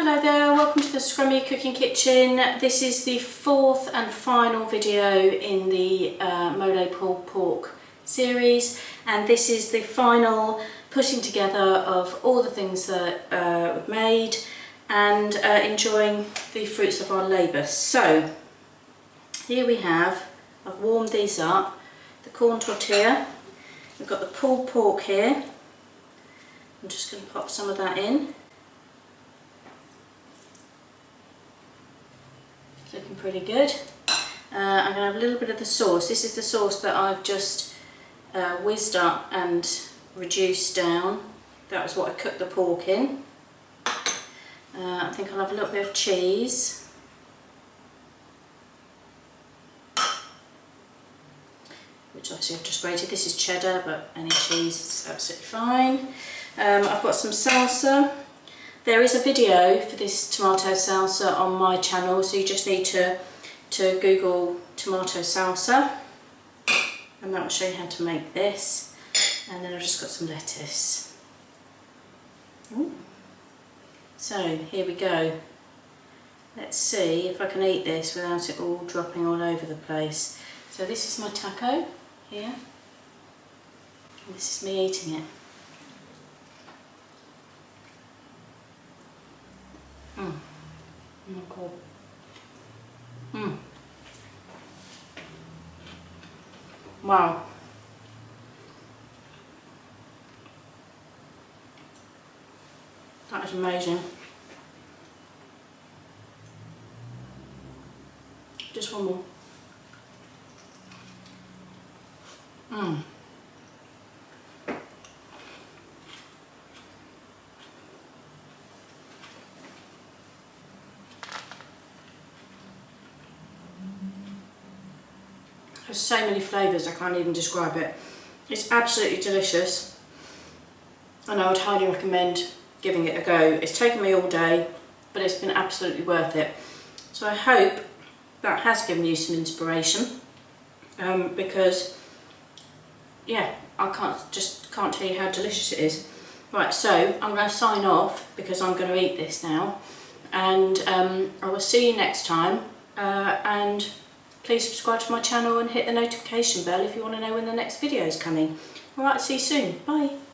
Hello there, welcome to the Scrummy Cooking Kitchen. This is the fourth and final video in the mole pulled pork series, and this is the final putting together of all the things that we've made and enjoying the fruits of our labour. So here we have, I've warmed these up, the corn tortilla, we've got the pulled pork here. I'm just going to pop some of that in. It's looking pretty good. I'm going to have a little bit of the sauce. This is the sauce that I've just whizzed up and reduced down. That was what I cooked the pork in. I think I'll have a little bit of cheese. Which obviously I've just grated. This is cheddar, but any cheese is absolutely fine. I've got some salsa. There is a video for this tomato salsa on my channel, so you just need to Google tomato salsa and that will show you how to make this. And then I've just got some lettuce. Ooh. So here we go. Let's see if I can eat this without it all dropping all over the place. So this is my taco here, and this is me eating it. Oh God. Wow. That is amazing. Just one more. There's so many flavours, I can't even describe it. It's absolutely delicious, and I would highly recommend giving it a go. It's taken me all day, but it's been absolutely worth it. So I hope that has given you some inspiration, because yeah, I can't tell you how delicious it is. Right, so I'm going to sign off because I'm going to eat this now, and I will see you next time, and please subscribe to my channel and hit the notification bell if you want to know when the next video is coming. Alright, see you soon. Bye.